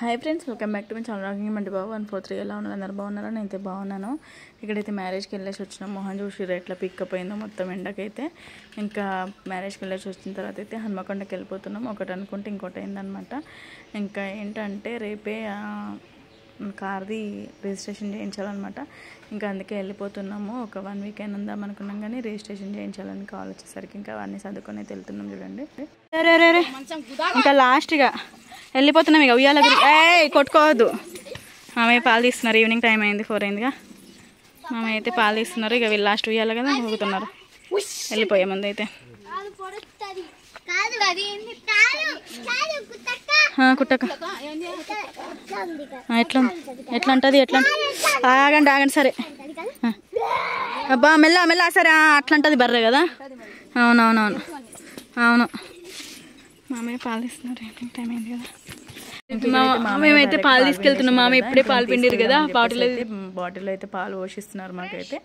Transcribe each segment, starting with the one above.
Hi friends, welcome back to my channel. Rocking Mandi Babu 143 ఎలా ఉన్నారు? అందరు బాగున్నారా? నేనైతే బాగున్నాను. ఇక్కడైతే మ్యారేజ్కి వెళ్ళేసి వచ్చినాం. మొహం చూసి ఎట్లా పికప్ అయిందో మొత్తం ఎండకైతే. ఇంకా మ్యారేజ్కి వెళ్ళేసి వచ్చిన తర్వాత అయితే హన్మకొండకి వెళ్ళిపోతున్నాం. ఒకటి అనుకుంటే ఇంకోటి అయిందనమాట. ఇంకా ఏంటంటే రేపే కార్ది రిజిస్ట్రేషన్ చేయించాలన్నమాట. ఇంకా అందుకే వెళ్ళిపోతున్నాము. ఒక 1 వీక్ అయినా అనుకున్నాం కానీ రిజిస్ట్రేషన్ చేయించాలని కాల్ వచ్చేసరికి ఇంకా అవన్నీ చదువుకొని అయితే వెళ్తున్నాం. చూడండి, ఇంకా లాస్ట్గా వెళ్ళిపోతున్నాం. ఇక ఉయ్యాల కొట్టుకోవద్దు. మామయ్య పాలు తీస్తున్నారు. ఈవినింగ్ టైం అయింది, 4 అయిందిగా. మామయ్య అయితే పాలు తీస్తున్నారు. ఇక వీళ్ళు లాస్ట్ ఉయ్యాలి కదా, ఊగుతున్నారు. వెళ్ళిపోయే ముందు అయితే కుట్టక ఎట్లా ఉంటుంది ఆగండి సరే. అబ్బా మెల్ల సరే. అట్లా ఉంటుంది బర్రె కదా. అవునవునవును అవును. మామయ్య పాలు తీస్తున్నారు. ఈవినింగ్ టైం అయింది కదా. మేమైతే పాలు తీసుకెళ్తున్నాం. మామ ఇప్పుడే పాలు పిండిరు కదా. బాటిల్ అయితే పాలు పోషిస్తున్నారు మాకైతే.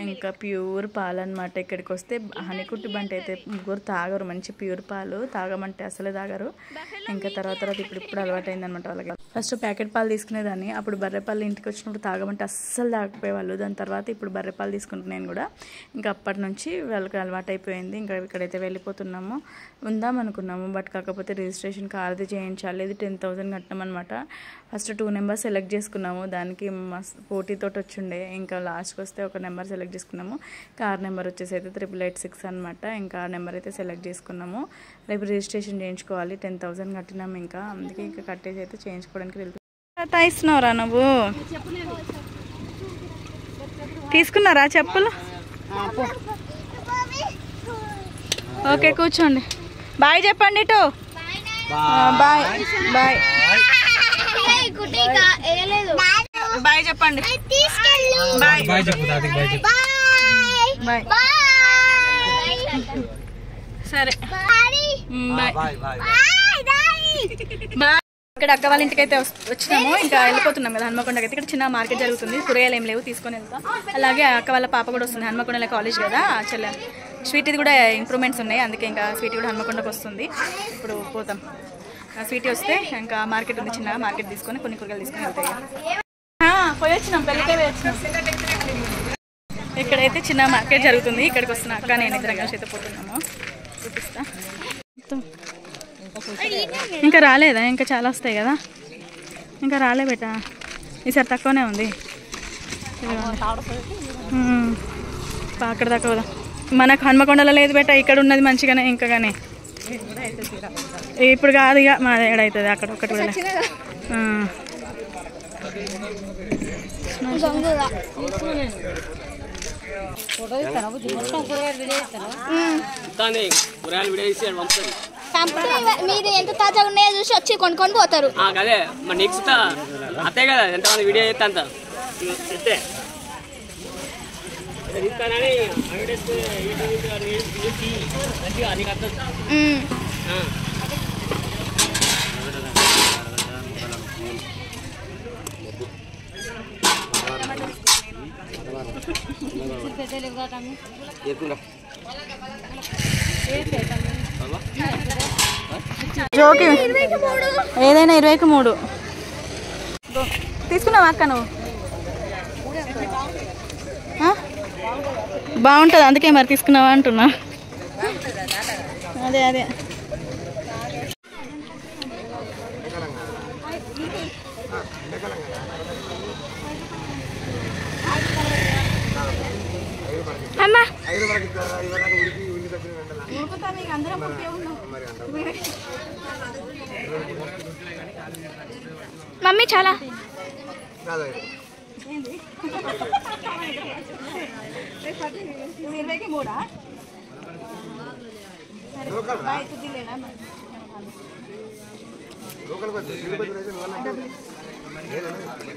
ఇంకా ప్యూర్ పాలు అనమాట. ఇక్కడికి వస్తే హనీకుట్టి బంటి అయితే ముగ్గురు తాగరు. మంచి ప్యూర్ పాలు తాగమంటే అసలే తాగరు. ఇంకా తర్వాత ఇప్పుడు అలవాటు అయిందనమాట వాళ్ళకి. ఫస్ట్ ప్యాకెట్ పాలు తీసుకునేదాన్ని. అప్పుడు బర్రెపాలు ఇంటికి వచ్చినప్పుడు తాగమంటే అస్సలు తాగకపోయేవాళ్ళు. దాని తర్వాత ఇప్పుడు బర్రెపాలు తీసుకుంటున్నాను నేను కూడా. ఇంకా అప్పటి నుంచి వాళ్ళకి అలవాటు అయిపోయింది. ఇంకా ఇక్కడైతే వెళ్ళిపోతున్నాము. ఉందాం అనుకున్నాము, బట్ కాకపోతే రిజిస్ట్రేషన్ కార్ది చేయించాలి. ఇది 10,000 కట్టినాం అనమాట. ఫస్ట్ 2 నెంబర్స్ సెలెక్ట్ చేసుకున్నాము. దానికి పోటీతో వచ్చిండే. ఇంకా లాస్ట్కి వస్తే ఒక నెంబర్ సెలెక్ట్ చేసుకున్నాము. కార్ నెంబర్ వచ్చేసి అయితే 8886 అనమాట. ఇంకా ఆ నెంబర్ అయితే సెలెక్ట్ చేసుకున్నాము. రేపు రిజిస్ట్రేషన్ చేయించుకోవాలి. 10,000 కట్టినాము. ఇంకా అందుకే ఇంకా కట్టేసి అయితే చేయించుకోవడానికి వెళ్తున్నాం. ఇస్తున్నావురా నువ్వు? తీసుకున్నారా చెప్పులు? ఓకే, కూర్చోండి. బాయ్ చెప్పండి. ఇటు బాయ్ బాయ్ బాయ్ చెప్పండి. బాయ్ బాయ్ సరే బాయ్ బాయ్. ఇక్కడ అక్క వాళ్ళ ఇంటికి అయితే వచ్చినాము. ఇంకా వెళ్ళిపోతున్నాం కదా హన్మకొండకి అయితే. ఇక్కడ చిన్న మార్కెట్ జరుగుతుంది. కూరగాయలు ఏం లేవు, తీసుకొని వెళ్తాం. అలాగే అక్క వాళ్ళ పాప కూడా వస్తుంది. హన్మకొండలో కాలేజ్ కదా చెల్లె. స్వీట్ది కూడా ఇంప్రూవ్మెంట్స్ ఉన్నాయి. అందుకే ఇంకా స్వీట్ కూడా హన్మకొండకు వస్తుంది. ఇప్పుడు పోతాం. స్వీట్ వస్తే ఇంకా మార్కెట్ ఉంది, చిన్న మార్కెట్ తీసుకొని కొన్ని కూరగాయలు తీసుకొని వెళ్తాయి. పోయి వచ్చినాం, పెళ్ళికే పోయి వచ్చినాం. ఇక్కడైతే చిన్న మార్కెట్ జరుగుతుంది. ఇక్కడికి వస్తున్నా అక్క నేను ఇద్దరం కలిసి అయితే పోతున్నాము. చూపిస్తా. ఇంకా రాలేదా? ఇంకా చాలా వస్తాయి కదా. ఇంకా రాలే బేటా, ఈసారి తక్కువనే ఉంది. అక్కడ తక్కువ మనకు హన్మకొండలో లేదు బేటా, ఇక్కడ ఉన్నది మంచిగానే. ఇంకా కానీ ఇప్పుడు కాదు ఇక మా ఏడవుతుంది. అక్కడ ఒకటి కూడా మీరు ఎంత తాజాగా ఉన్నాయో చూసి వచ్చి కొనుక్కొని పోతారు. అదే నెక్స్ట్ అంతే కదా. ఎంతమంది వీడియో చేస్తే అంత జోకి ఏదైనా 20కి 3 తీసుకున్నావా అక్క నువ్వు? బాగుంటుంది అందుకే మరి తీసుకున్నావా అంటున్నా. అదే అమ్మా మమ్మీ చాలా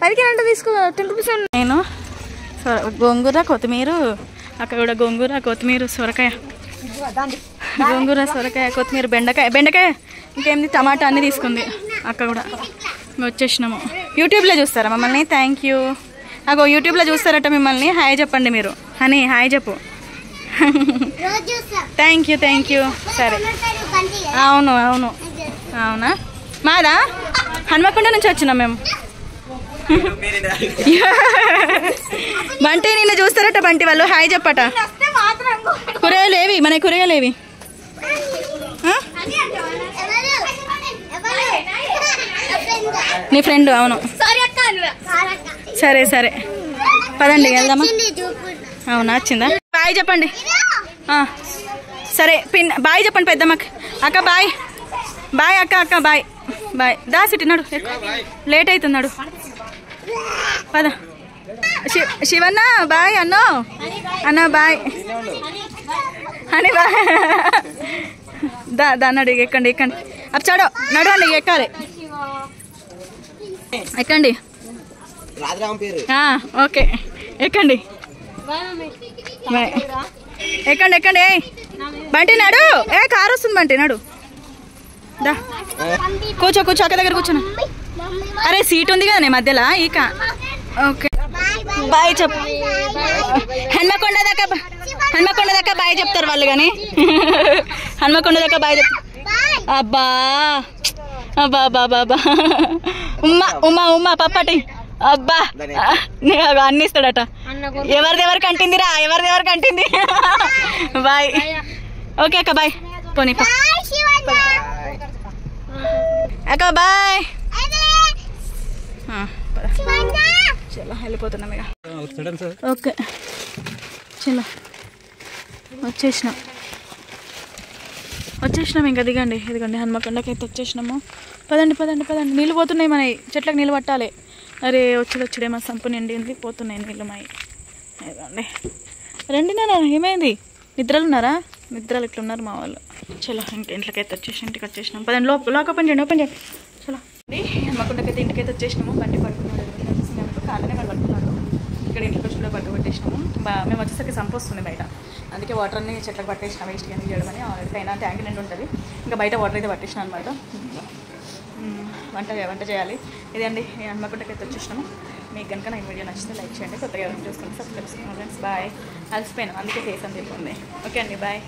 పదికి 2 తీసుకో. 10 రూపీస్. నేను గోంగూర కొత్తిమీర, అక్కడ కూడా గోంగూర కొత్తిమీర సొరకాయ, గోంగూర సొరకాయ కొత్తిమీర బెండకాయ ఇంకేంది టమాటా అన్నీ తీసుకుంది అక్క కూడా. వచ్చేసినాము. యూట్యూబ్లో చూస్తారా మమ్మల్ని? Thank you. అగో యూట్యూబ్లో చూస్తారట మిమ్మల్ని. హాయ్ చెప్పండి మీరు. హనీ హాయ్ చెప్పు. Thank you. సరే అవును అవునా మాదా హన్మకొండ నుంచి వచ్చినాం మేము. బంటి నిన్ను చూస్తారట, బంటి వాళ్ళు హాయ్ చెప్పట. కూరగాయలేవి మన కూరగాయలేవి? నీ ఫ్రెండ్? అవును. సరే సరే పదండి వెళ్దామా? అవునా, వచ్చిందా? బాయ్ చెప్పండి. సరే బాయ్ చెప్పండి పెద్దమ్మకి. అక్క బాయ్. బాయ్ అక్క. అక్క బాయ్. బాయ్. దాసిటి నడు, లేట్ అవుతున్నాడు. పద. శివన్న బాయ్. అన్న బాయ్ అని బాయ్. దాన్నాడు. ఎక్కండి అప్ చాడో నడవండి, ఎక్కాలి. ఎక్కండి. ఓకే ఎక్కండి. ఎక్కండి. బంటి నడు. కారు వస్తుంది బంటి, నడు. దా కూర్చో అక్క దగ్గర కూర్చోను. అరే సీట్ ఉంది కదా నీ మధ్యలో. ఇక ఓకే బాయ్ చెప్పు. హన్మకొండ దాకా బాయ్ చెప్తారు వాళ్ళు కానీ. హన్మకొండ దాకా బాయ్ చెప్తారు. అబ్బా ఉమ్మా పప్పటి. అబ్బా అన్ని ఇస్తాడట. ఎవరిదెవరికి అంటింది. బాయ్. ఓకే అక్క బాయ్. పోనీ అక్క బాయ్. చలో వెళ్ళిపోతున్నాం ఇక. ఓకే చలో వచ్చేసినాం ఇంకా. దిగండి. ఇదిగండి హన్మకొండకి అయితే వచ్చేసినాము. పదండి. నీళ్ళు పోతున్నాయి మనవి. చెట్లకు నీళ్ళు పట్టాలి. అరే వచ్చేదేమో సంపు నిండింది, పోతున్నాయి నీళ్ళు మాయి. ఇదిగోండి రండి. నాన్న ఏమైంది? నిద్రలు ఇట్లున్నారు మా వాళ్ళు. చలో ఇంట్లోకైతే ఇంటికి వచ్చేసినాం. పదండి లోక్ ఓపెన్ చేయండి. చలో హన్మకొండకైతే ఇంటికైతే వచ్చేసినాము. బండి పడుకున్నాడు, కాళ్ళనే పడుకున్నాడు. ఇక్కడ ఇంట్లోకి వచ్చి కూడా పట్టు పట్టేసినాము. మేము వచ్చేసరికి సంపు వస్తుంది బయట, అందుకే వాటర్ అన్ని చెట్లకు పట్టేసినాం. వేస్ట్ కానీ చేయడమని పైన ట్యాంక్ నిండి ఉంటుంది. ఇంకా బయట వాటర్ అయితే పట్టేసినాం అనమాట. వంట చేయాలి. ఇదండి హన్మకొండకైతే వచ్చేసినాము. మీకు కనుక నా వీడియో నచ్చితే లైక్ చేయండి. కొత్తగా ఎవరైనా చూసుకుంటే సబ్స్క్రైబ్ చేసుకోండి ఫ్రెండ్స్. బాయ్. అలసిపోయినాం అందుకే ఫేస్ అని చెప్పింది. ఓకే అండి బాయ్.